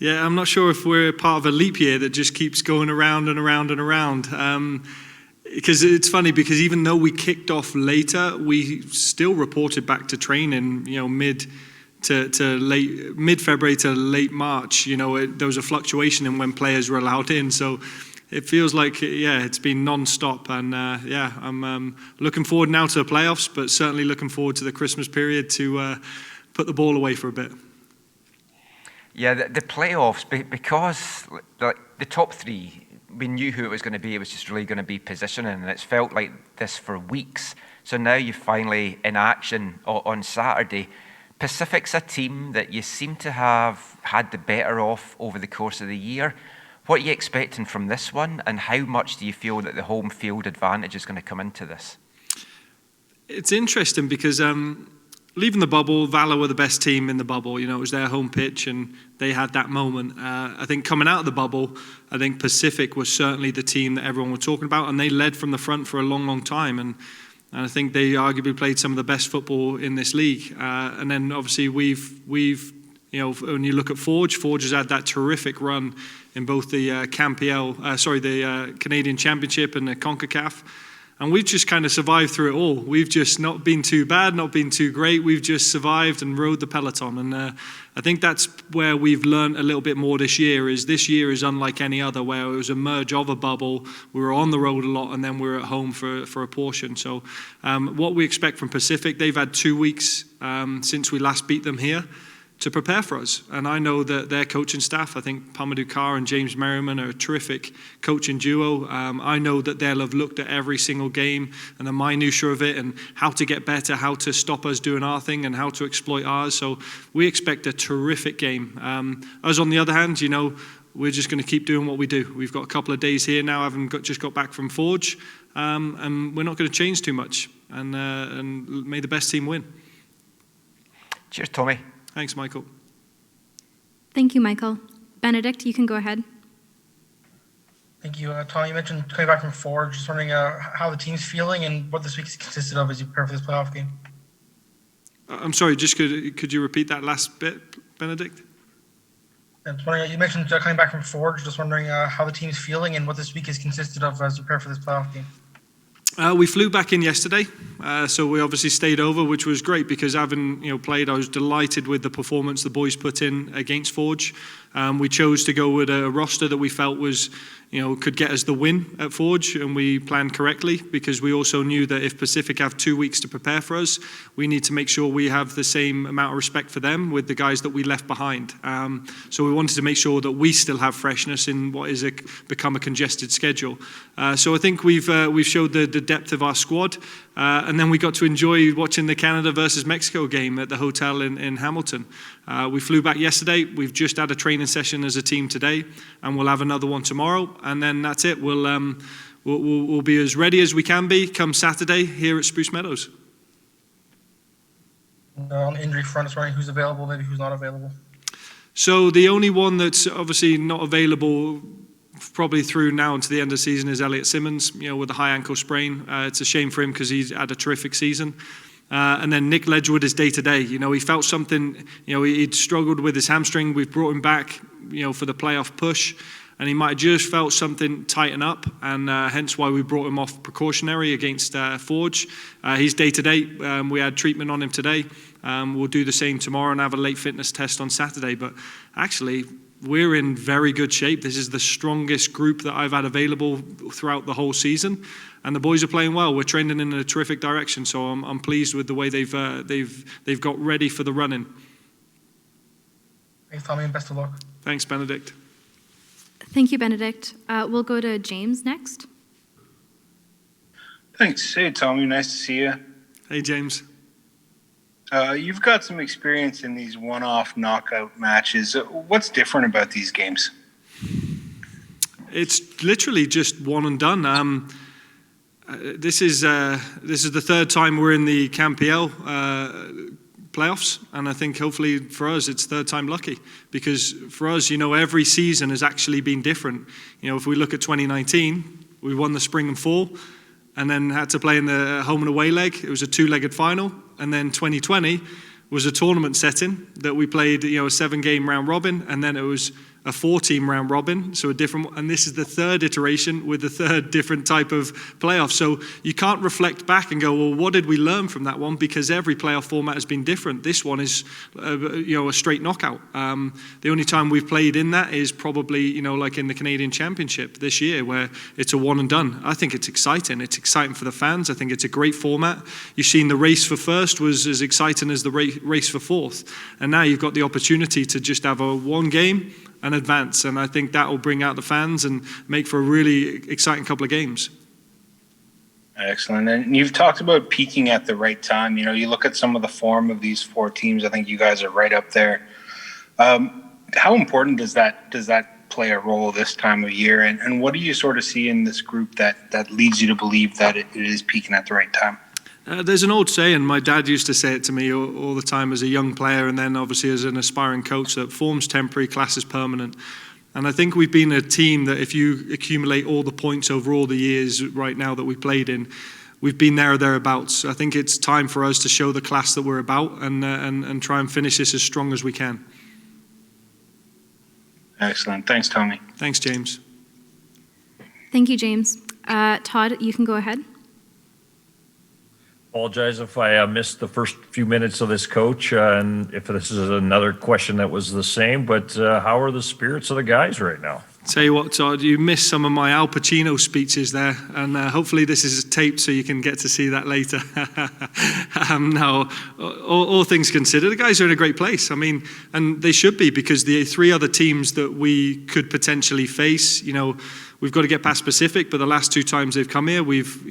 Yeah, I'm not sure if we're part of a leap year that just keeps going around and around and around. Because it's funny, because even though we kicked off later, we still reported back to training, mid-February to late March. There was a fluctuation in when players were allowed in. So it feels like, it's been non-stop. And I'm looking forward now to the playoffs, but certainly looking forward to the Christmas period to put the ball away for a bit. Yeah, the playoffs, because the top three, we knew who it was going to be. It was just really going to be positioning, and it's felt like this for weeks. So now you're finally in action on Saturday. Pacific's a team that you seem to have had the better of over the course of the year. What are you expecting from this one, and how much do you feel that the home field advantage is going to come into this? It's interesting because leaving the bubble, Valor were the best team in the bubble. It was their home pitch and they had that moment. I think coming out of the bubble, I think Pacific was certainly the team that everyone was talking about, and they led from the front for a long, long time. And I think they arguably played some of the best football in this league. And then obviously we've when you look at Forge has had that terrific run in both the the Canadian Championship and the CONCACAF. And we've just kind of survived through it all. We've just not been too bad, not been too great. We've just survived and rode the peloton. And I think that's where we've learned a little bit more this year is unlike any other, where it was a merge of a bubble. We were on the road a lot, and then we were at home for a portion. So what we expect from Pacific, they've had 2 weeks since we last beat them here to prepare for us. And I know that their coaching staff, I think Pamadou Carr and James Merriman are a terrific coaching duo. I know that they'll have looked at every single game and the minutiae of it and how to get better, how to stop us doing our thing and how to exploit ours. So we expect a terrific game. Us on the other hand, we're just going to keep doing what we do. We've got a couple of days here now, just got back from Forge, and we're not going to change too much. And may the best team win. Cheers, Tommy. Thanks, Michael. Thank you, Michael. Benedict, you can go ahead. Thank you. Tommy, you mentioned coming back from Forge. Just wondering how the team's feeling and what this week is consisted of as you prepare for this playoff game. I'm sorry, just could you repeat that last bit, Benedict? I'm just wondering, you mentioned coming back from Forge. Just wondering how the team's feeling and what this week is consisted of as you prepare for this playoff game. We flew back in yesterday, so we obviously stayed over, which was great because having played, I was delighted with the performance the boys put in against Forge. We chose to go with a roster that we felt was, could get us the win at Forge, and we planned correctly because we also knew that if Pacific have 2 weeks to prepare for us, we need to make sure we have the same amount of respect for them with the guys that we left behind. So we wanted to make sure that we still have freshness in what is become a congested schedule. So I think we've showed the depth of our squad, and then we got to enjoy watching the Canada versus Mexico game at the hotel in Hamilton. We flew back yesterday. We've just had a training session as a team today, and we'll have another one tomorrow, and then that's it. We'll be as ready as we can be come Saturday here at Spruce Meadows. On the injury front, I was wondering who's available, maybe who's not available. So the only one that's obviously not available probably through now until the end of the season is Elliot Simmons, with a high ankle sprain. It's a shame for him because he's had a terrific season. And then Nick Ledgewood is day-to-day. He felt something, he'd struggled with his hamstring. We've brought him back, for the playoff push. And he might have just felt something tighten up, and hence why we brought him off precautionary against Forge. He's day-to-day. We had treatment on him today. We'll do the same tomorrow and have a late fitness test on Saturday. But actually, we're in very good shape. This is the strongest group that I've had available throughout the whole season, and the boys are playing well. We're trending in a terrific direction, so I'm pleased with the way they've got ready for the run-in. Thanks, Tommy, and best of luck. Thanks, Benedict. Thank you, Benedict. We'll go to James next. Thanks. Hey, Tommy. Nice to see you. Hey, James. You've got some experience in these one-off knockout matches. What's different about these games? It's literally just one and done. This is the third time we're in the CPL playoffs, and I think hopefully for us it's third time lucky, because for us, every season has actually been different. If we look at 2019, we won the spring and fall, and then had to play in the home and away leg. It was a 2-legged final. And then 2020 was a tournament setting that we played, a 7-game round robin, and then it was a 4-team round robin, so a different, and this is the third iteration with the third different type of playoff. So you can't reflect back and go, well, what did we learn from that one? Because every playoff format has been different. This one is, a straight knockout. The only time we've played in that is probably, like in the Canadian Championship this year, where it's a one and done. I think it's exciting. It's exciting for the fans. I think it's a great format. You've seen the race for first was as exciting as the race for fourth, and now you've got the opportunity to just have a one game and advance, and I think that will bring out the fans and make for a really exciting couple of games. Excellent. And you've talked about peaking at the right time. You look at some of the form of these 4 teams. I think you guys are right up there. How important does that play a role this time of year? And what do you sort of see in this group that leads you to believe that it is peaking at the right time? There's an old saying, my dad used to say it to me all the time as a young player, and then obviously as an aspiring coach, that form's temporary, class is permanent. And I think we've been a team that if you accumulate all the points over all the years right now that we played in, we've been there or thereabouts. I think it's time for us to show the class that we're about and try and finish this as strong as we can. Excellent. Thanks, Tommy. Thanks, James. Thank you, James. Todd, you can go ahead. Apologize if I missed the first few minutes of this, Coach, and if this is another question that was the same, but how are the spirits of the guys right now? Tell you what, Todd, you missed some of my Al Pacino speeches there, and hopefully this is taped so you can get to see that later. No, all things considered, the guys are in a great place. I mean, and they should be, because the 3 other teams that we could potentially face, we've got to get past Pacific, but the last 2 times they've come here, we've,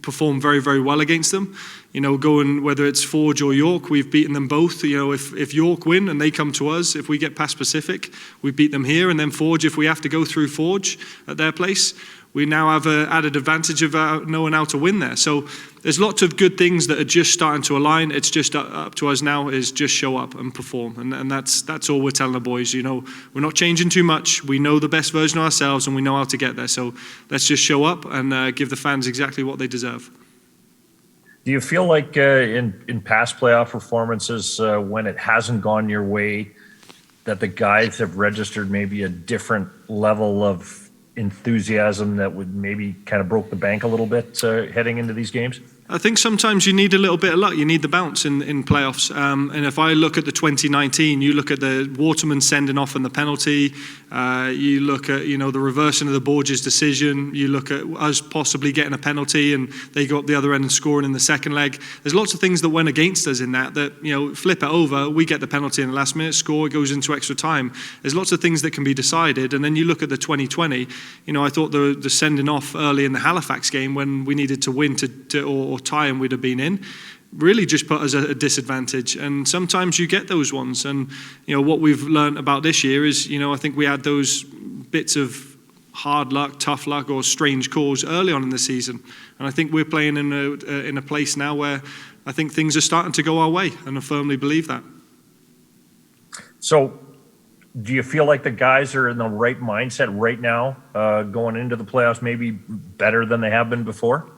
performed very, very well against them. Going whether it's Forge or York, we've beaten them both. If York win and they come to us, if we get past Pacific, we beat them here, and then Forge, if we have to go through Forge at their place, we now have an added advantage of knowing how to win there. So there's lots of good things that are just starting to align. It's just up to us now is just show up and perform. And that's all we're telling the boys. We're not changing too much. We know the best version of ourselves and we know how to get there. So let's just show up and give the fans exactly what they deserve. Do you feel like in past playoff performances, when it hasn't gone your way, that the guys have registered maybe a different level of enthusiasm that would maybe kind of broke the bank a little bit heading into these games? I think sometimes you need a little bit of luck. You need the bounce in playoffs. And if I look at the 2019, you look at the Waterman sending off and the penalty. You look at, the reversing of the Borges decision. You look at us possibly getting a penalty and they go up the other end and scoring in the second leg. There's lots of things that went against us in that, flip it over, we get the penalty in the last minute, score, it goes into extra time. There's lots of things that can be decided. And then you look at the 2020, I thought the sending off early in the Halifax game when we needed to win or tie and we'd have been in, really just put us at a disadvantage. And sometimes you get those ones. And, what we've learned about this year is, I think we had those bits of hard luck, tough luck, or strange calls early on in the season. And I think we're playing in a place now where I think things are starting to go our way, and I firmly believe that. So do you feel like the guys are in the right mindset right now, going into the playoffs, maybe better than they have been before?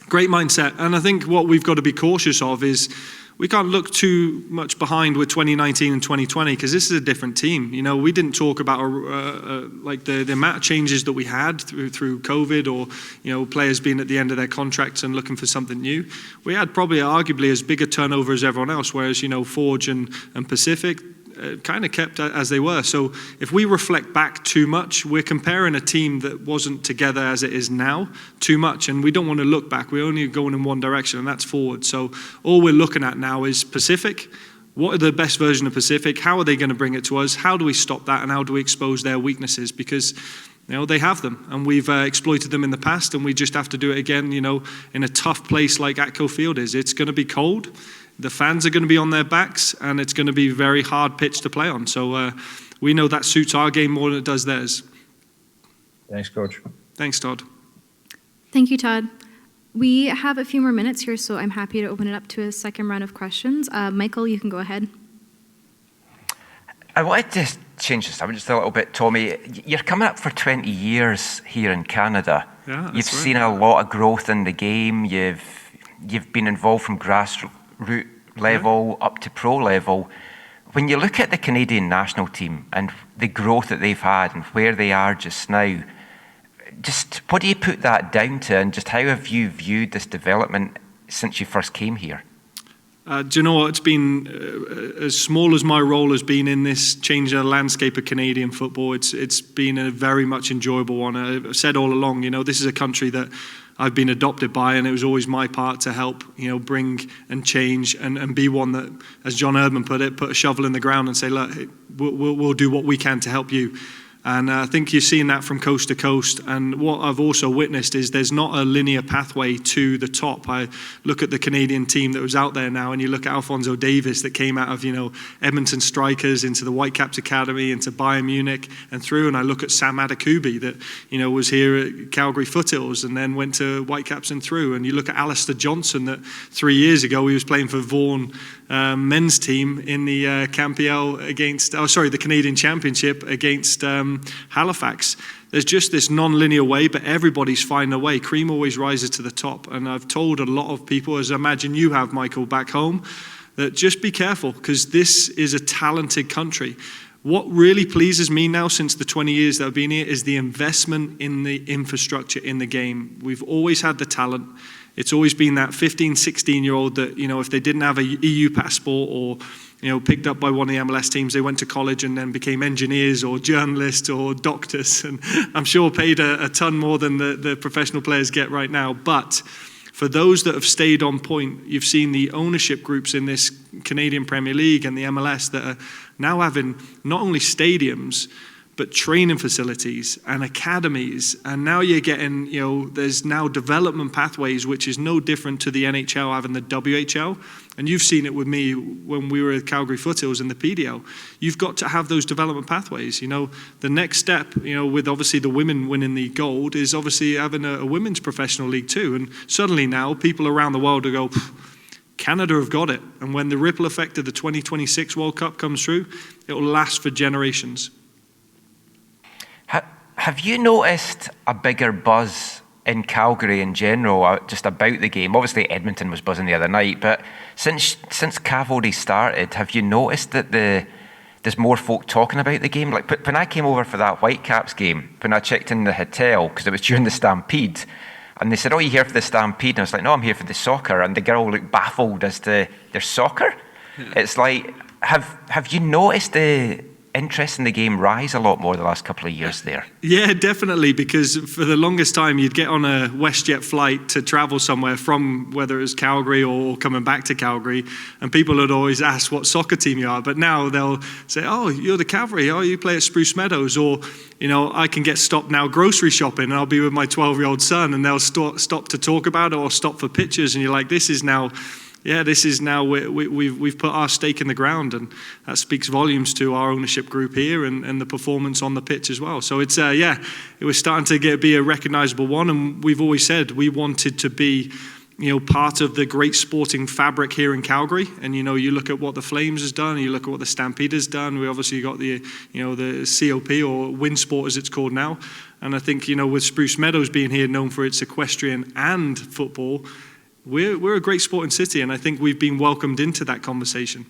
Great mindset. And I think what we've got to be cautious of is we can't look too much behind with 2019 and 2020 because this is a different team. We didn't talk about like the amount of changes that we had through COVID or, players being at the end of their contracts and looking for something new. We had probably arguably as big a turnover as everyone else, whereas, Forge and Pacific kind of kept as they were. So if we reflect back too much, we're comparing a team that wasn't together as it is now too much, and we don't want to look back. We're only going in one direction, and that's forward. So all we're looking at now is Pacific. What are the best version of Pacific? How are they going to bring it to us? How do we stop that, and how do we expose their weaknesses? Because they have them, and we've exploited them in the past, and we just have to do it again, in a tough place like ATCO Field is. It's going to be cold. The fans are going to be on their backs, and it's going to be a very hard pitch to play on. So we know that suits our game more than it does theirs. Thanks, Coach. Thanks, Todd. Thank you, Todd. We have a few more minutes here, so I'm happy to open it up to a second round of questions. Michael, you can go ahead. I wanted to change the subject just a little bit, Tommy. You're coming up for 20 years here in Canada. Yeah, that's You've right. seen a lot of growth in the game. You've been involved from grassroots level up to pro level. when you look at the Canadian national team and the growth that they've had and where they are just now, just what do you put that down to, and just how have you viewed this development since you first came here? Do you know what? It's been as small as my role has been in this changing the landscape of Canadian football. It's been a very much enjoyable one. I've said all along, this is a country that I've been adopted by, and it was always my part to help, bring and change and be one that, as John Erdman put it, put a shovel in the ground and say, look, we'll do what we can to help you. And I think you're seeing that from coast to coast. And what I've also witnessed is there's not a linear pathway to the top. I look at the Canadian team that was out there now, and you look at Alphonso Davies that came out of, Edmonton Strikers into the Whitecaps Academy, into Bayern Munich and through. And I look at Sam Adekubi that, was here at Calgary Foothills and then went to Whitecaps and through. And you look at Alistair Johnson that 3 years ago he was playing for Vaughan men's team in the the Canadian Championship against Halifax. There's just this non-linear way, but everybody's finding a way. Cream always rises to the top. And I've told a lot of people, as I imagine you have, Michael, back home, that just be careful, because this is a talented country. What really pleases me now, since the 20 years that I've been here, is the investment in the infrastructure in the game. We've always had the talent. It's always been that 15, 16-year-old that, if they didn't have a EU passport or, picked up by one of the MLS teams, they went to college and then became engineers or journalists or doctors, and I'm sure paid a ton more than the professional players get right now. But for those that have stayed on point, you've seen the ownership groups in this Canadian Premier League and the MLS that are now having not only stadiums, but training facilities and academies. And now you're getting, there's now development pathways, which is no different to the NHL having the WHL. And you've seen it with me when we were at Calgary Foothills in the PDL. You've got to have those development pathways. The next step, with obviously the women winning the gold, is obviously having a women's professional league too. And suddenly now people around the world will go, Canada have got it. And when the ripple effect of the 2026 World Cup comes through, it will last for generations. Have you noticed a bigger buzz in Calgary in general, just about the game? Obviously, Edmonton was buzzing the other night, but since Cavalry started, have you noticed that there's more folk talking about the game? Like when I came over for that Whitecaps game, when I checked in the hotel, because it was during the Stampede, and they said, "Oh, you here for the Stampede?" And I was like, "No, I'm here for the soccer." And the girl looked baffled as to their soccer. Yeah. It's like, have you noticed the interest in the game rise a lot more the last couple of years there? Yeah, definitely, because for the longest time you'd get on a WestJet flight to travel somewhere from, whether it was Calgary or coming back to Calgary, and people would always ask what soccer team you are. But now they'll say, "Oh, you're the Cavalry, oh, you play at Spruce Meadows," or I can get stopped now grocery shopping and I'll be with my 12-year-old son and they'll stop to talk about it or stop for pictures, and you're like, this is now we've put our stake in the ground, and that speaks volumes to our ownership group here and the performance on the pitch as well. So it's it was starting to be a recognizable one, and we've always said we wanted to be part of the great sporting fabric here in Calgary. And you look at what the Flames has done, and you look at what the Stampede has done. We obviously got the the COP, or Winsport as it's called now. And I think with Spruce Meadows being here, known for its equestrian and football, we're a great sporting city, and I think we've been welcomed into that conversation.